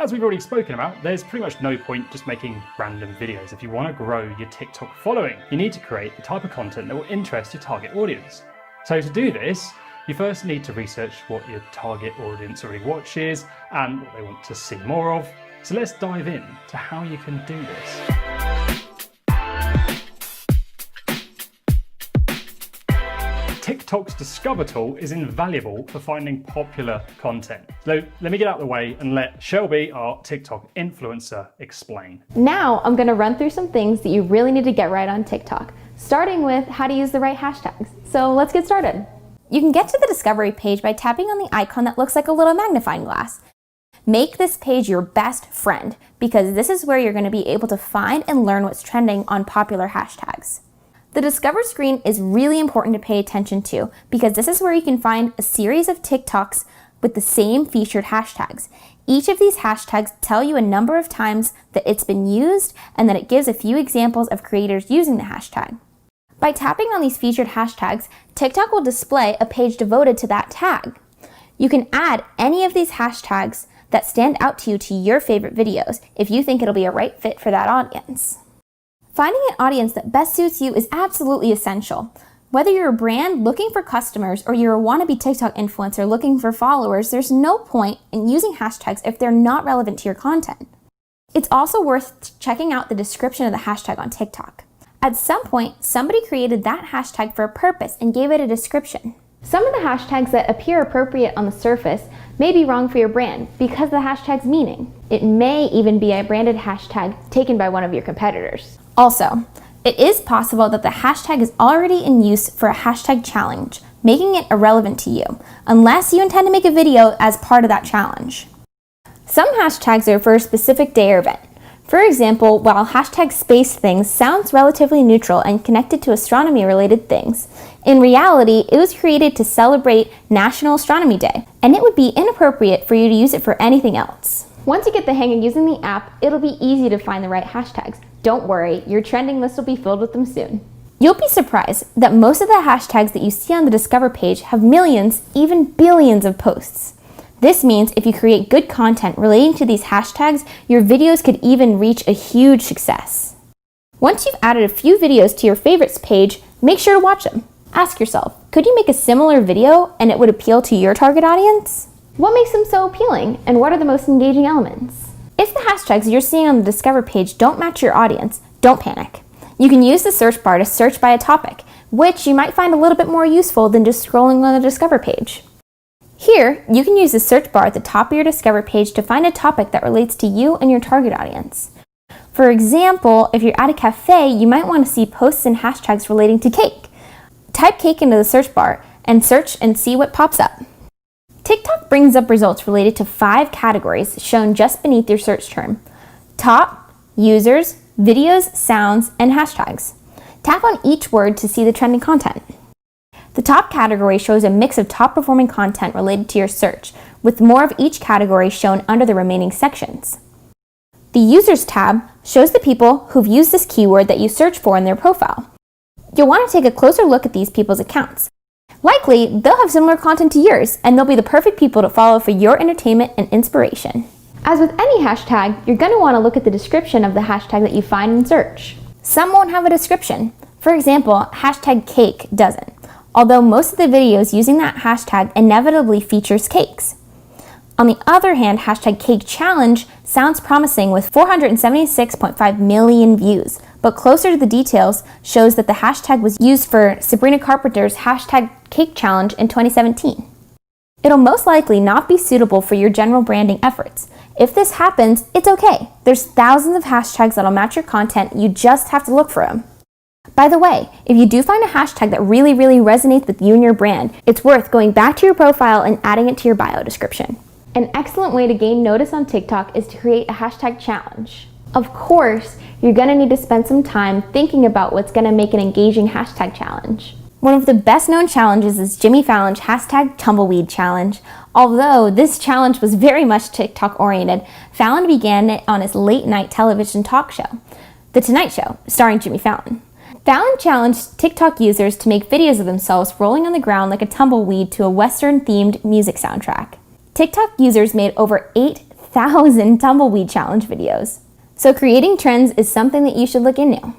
as we've already spoken about, there's pretty much no point just making random videos. If you want to grow your TikTok following, you need to create the type of content that will interest your target audience. So to do this, you first need to research what your target audience already watches and what they want to see more of. So let's dive in to how you can do this. TikTok's Discover tool is invaluable for finding popular content. So let me get out of the way and let Shelby, our TikTok influencer, explain. Now I'm going to run through some things that you really need to get right on TikTok, starting with how to use the right hashtags. So let's get started. You can get to the discovery page by tapping on the icon that looks like a little magnifying glass. Make this page your best friend because this is where you're going to be able to find and learn what's trending on popular hashtags. The Discover screen is really important to pay attention to because this is where you can find a series of TikToks with the same featured hashtags. Each of these hashtags tell you a number of times that it's been used and that it gives a few examples of creators using the hashtag. By tapping on these featured hashtags, TikTok will display a page devoted to that tag. You can add any of these hashtags that stand out to you to your favorite videos if you think it'll be a right fit for that audience. Finding an audience that best suits you is absolutely essential. Whether you're a brand looking for customers or you're a wannabe TikTok influencer looking for followers, there's no point in using hashtags if they're not relevant to your content. It's also worth checking out the description of the hashtag on TikTok. At some point, somebody created that hashtag for a purpose and gave it a description. Some of the hashtags that appear appropriate on the surface may be wrong for your brand because of the hashtag's meaning. It may even be a branded hashtag taken by one of your competitors. Also, it is possible that the hashtag is already in use for a hashtag challenge, making it irrelevant to you, unless you intend to make a video as part of that challenge. Some hashtags are for a specific day or event. For example, while hashtag space things sounds relatively neutral and connected to astronomy-related things, in reality, it was created to celebrate National Astronomy Day, and it would be inappropriate for you to use it for anything else. Once you get the hang of using the app, it'll be easy to find the right hashtags. Don't worry, your trending list will be filled with them soon. You'll be surprised that most of the hashtags that you see on the Discover page have millions, even billions of posts. This means if you create good content relating to these hashtags, your videos could even reach a huge success. Once you've added a few videos to your favorites page, make sure to watch them. Ask yourself, could you make a similar video and it would appeal to your target audience? What makes them so appealing, and what are the most engaging elements? If the hashtags you're seeing on the Discover page don't match your audience, don't panic. You can use the search bar to search by a topic, which you might find a little bit more useful than just scrolling on the Discover page. Here, you can use the search bar at the top of your Discover page to find a topic that relates to you and your target audience. For example, if you're at a cafe, you might want to see posts and hashtags relating to cake. Type cake into the search bar and search and see what pops up. TikTok brings up results related to 5 categories shown just beneath your search term: top, users, videos, sounds, and hashtags. Tap on each word to see the trending content. The top category shows a mix of top performing content related to your search, with more of each category shown under the remaining sections. The Users tab shows the people who've used this keyword that you search for in their profile. You'll want to take a closer look at these people's accounts. Likely, they'll have similar content to yours, and they'll be the perfect people to follow for your entertainment and inspiration. As with any hashtag, you're going to want to look at the description of the hashtag that you find in search. Some won't have a description. For example, hashtag cake doesn't, although most of the videos using that hashtag inevitably features cakes. On the other hand, hashtag cake challenge sounds promising with 476.5 million views, but closer to the details shows that the hashtag was used for Sabrina Carpenter's hashtag cake challenge in 2017. It'll most likely not be suitable for your general branding efforts. If this happens, it's okay. There's thousands of hashtags that'll match your content, you just have to look for them. By the way, if you do find a hashtag that really resonates with you and your brand, it's worth going back to your profile and adding it to your bio description. An excellent way to gain notice on TikTok is to create a hashtag challenge. Of course, you're going to need to spend some time thinking about what's going to make an engaging hashtag challenge. One of the best known challenges is Jimmy Fallon's hashtag tumbleweed challenge. Although this challenge was very much TikTok oriented, Fallon began it on his late night television talk show, The Tonight Show, starring Jimmy Fallon. Fallon challenged TikTok users to make videos of themselves rolling on the ground like a tumbleweed to a Western-themed music soundtrack. TikTok users made over 8,000 1,000 tumbleweed challenge videos. So creating trends is something that you should look into.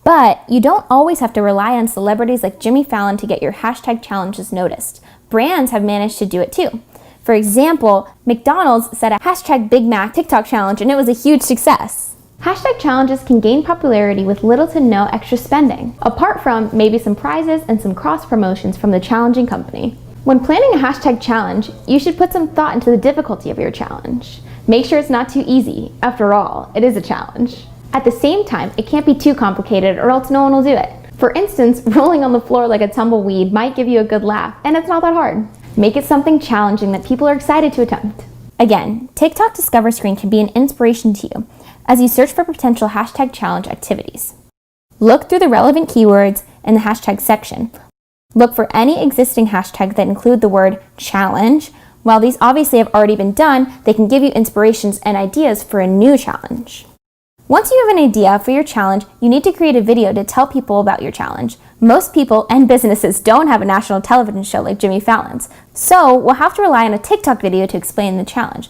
But you don't always have to rely on celebrities like Jimmy Fallon to get your hashtag challenges noticed. Brands have managed to do it too. For example, McDonald's set a hashtag Big Mac TikTok challenge and it was a huge success. Hashtag challenges can gain popularity with little to no extra spending, apart from maybe some prizes and some cross promotions from the challenging company. When planning a hashtag challenge, you should put some thought into the difficulty of your challenge. Make sure it's not too easy. After all, it is a challenge. At the same time, it can't be too complicated or else no one will do it. For instance, rolling on the floor like a tumbleweed might give you a good laugh, and it's not that hard. Make it something challenging that people are excited to attempt. Again, TikTok Discover screen can be an inspiration to you as you search for potential hashtag challenge activities. Look through the relevant keywords in the hashtag section. Look for any existing hashtags that include the word challenge. While these obviously have already been done, they can give you inspirations and ideas for a new challenge. Once you have an idea for your challenge, you need to create a video to tell people about your challenge. Most people and businesses don't have a national television show like Jimmy Fallon's, so we'll have to rely on a TikTok video to explain the challenge.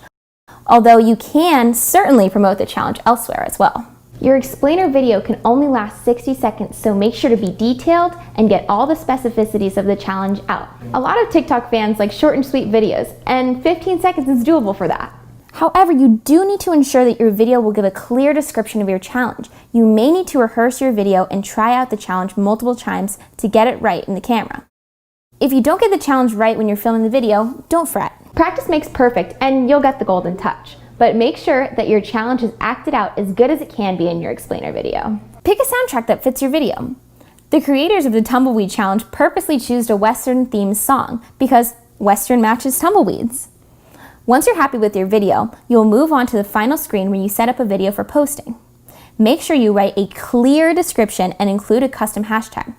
Although you can certainly promote the challenge elsewhere as well. Your explainer video can only last 60 seconds, so make sure to be detailed and get all the specificities of the challenge out. A lot of TikTok fans like short and sweet videos, and 15 seconds is doable for that. However, you do need to ensure that your video will give a clear description of your challenge. You may need to rehearse your video and try out the challenge multiple times to get it right in the camera. If you don't get the challenge right when you're filming the video, don't fret. Practice makes perfect, and you'll get the golden touch. But make sure that your challenge is acted out as good as it can be in your explainer video. Pick a soundtrack that fits your video. The creators of the Tumbleweed Challenge purposely chose a Western-themed song because Western matches tumbleweeds. Once you're happy with your video, you'll move on to the final screen where you set up a video for posting. Make sure you write a clear description and include a custom hashtag.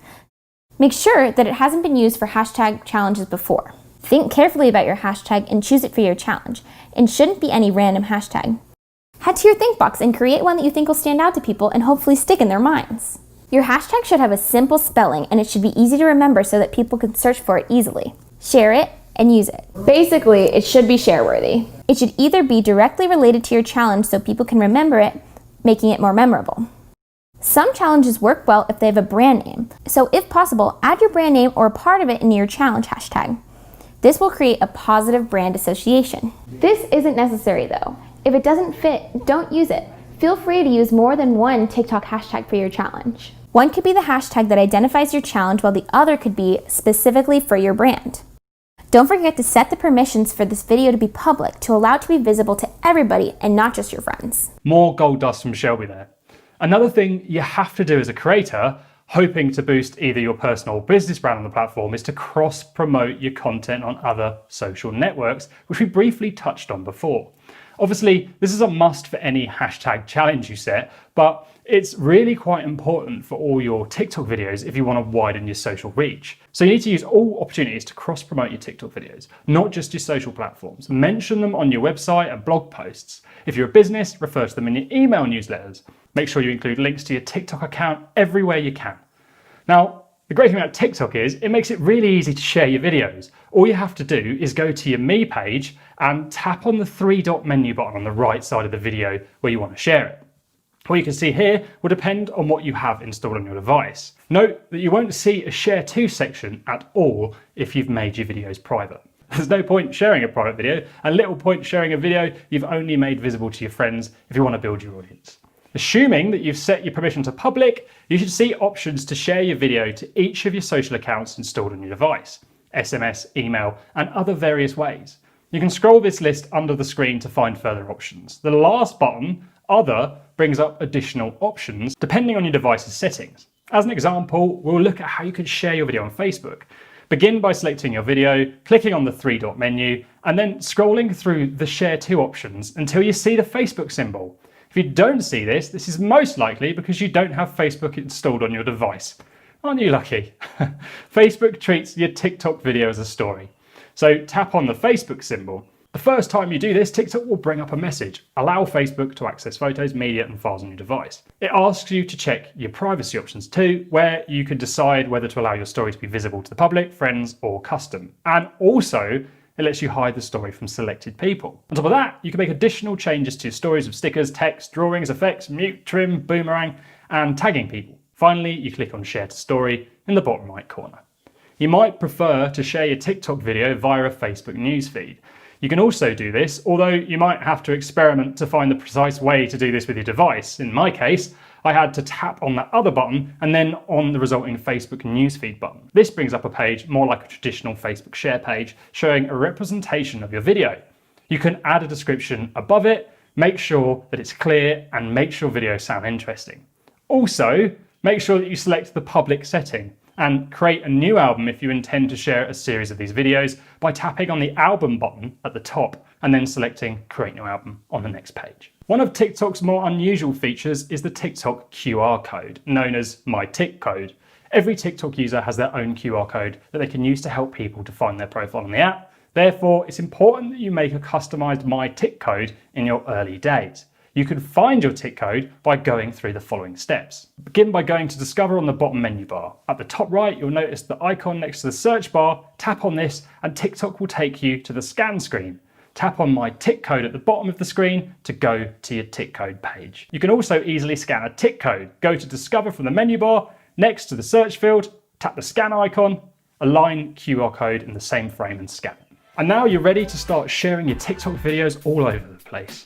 Make sure that it hasn't been used for hashtag challenges before. Think carefully about your hashtag and choose it for your challenge. It shouldn't be any random hashtag. Head to your think box and create one that you think will stand out to people and hopefully stick in their minds. Your hashtag should have a simple spelling and it should be easy to remember so that people can search for it easily. Share it and use it. Basically, it should be share-worthy. It should either be directly related to your challenge so people can remember it, making it more memorable. Some challenges work well if they have a brand name, so if possible, add your brand name or a part of it into your challenge hashtag. This will create a positive brand association. This isn't necessary though. If it doesn't fit, don't use it. Feel free to use more than one TikTok hashtag for your challenge. One could be the hashtag that identifies your challenge while the other could be specifically for your brand. Don't forget to set the permissions for this video to be public to allow it to be visible to everybody and not just your friends. More gold dust from Shelby there. Another thing you have to do as a creator, hoping to boost either your personal or business brand on the platform, is to cross-promote your content on other social networks, which we briefly touched on before. Obviously, this is a must for any hashtag challenge you set, but it's really quite important for all your TikTok videos if you want to widen your social reach. So you need to use all opportunities to cross-promote your TikTok videos, not just your social platforms. Mention them on your website and blog posts. If you're a business, refer to them in your email newsletters. Make sure you include links to your TikTok account everywhere you can. Now, the great thing about TikTok is it makes it really easy to share your videos. All you have to do is go to your Me page and tap on the three-dot menu button on the right side of the video where you want to share it. What you can see here will depend on what you have installed on your device. Note that you won't see a Share To section at all if you've made your videos private. There's no point sharing a private video, and little point sharing a video you've only made visible to your friends if you want to build your audience. Assuming that you've set your permission to public, you should see options to share your video to each of your social accounts installed on your device, SMS, email, and other various ways. You can scroll this list under the screen to find further options. The last button, Other, brings up additional options depending on your device's settings. As an example, we'll look at how you can share your video on Facebook. Begin by selecting your video, clicking on the three-dot menu, and then scrolling through the Share To options until you see the Facebook symbol. If you don't see this, this is most likely because you don't have Facebook installed on your device. Aren't you lucky? Facebook treats your TikTok video as a story. So tap on the Facebook symbol. The first time you do this, TikTok will bring up a message. Allow Facebook to access photos, media, and files on your device. It asks you to check your privacy options too, where you can decide whether to allow your story to be visible to the public, friends, or custom. And also, It lets you hide the story from selected people. On top of that, you can make additional changes to your stories with stickers, text, drawings, effects, mute, trim, boomerang, and tagging people. Finally, you click on Share to Story in the bottom right corner. You might prefer to share your TikTok video via a Facebook newsfeed. You can also do this, although you might have to experiment to find the precise way to do this with your device. In my case, I had to tap on that other button and then on the resulting Facebook newsfeed button. This brings up a page more like a traditional Facebook share page, showing a representation of your video. You can add a description above it, make sure that it's clear, and make sure videos sound interesting. Also, make sure that you select the public setting and create a new album if you intend to share a series of these videos by tapping on the album button at the top and then selecting Create New Album on the next page. One of TikTok's more unusual features is the TikTok QR code, known as My Tik code. Every TikTok user has their own QR code that they can use to help people to find their profile on the app. Therefore, it's important that you make a customized My Tik code in your early days. You can find your Tik code by going through the following steps. Begin by going to Discover on the bottom menu bar. At the top right, you'll notice the icon next to the search bar. Tap on this and TikTok will take you to the scan screen. Tap on My Tik code at the bottom of the screen to go to your Tik code page. You can also easily scan a Tik code. Go to Discover from the menu bar, next to the search field, tap the scan icon, align QR code in the same frame and scan it. And now you're ready to start sharing your TikTok videos all over the place.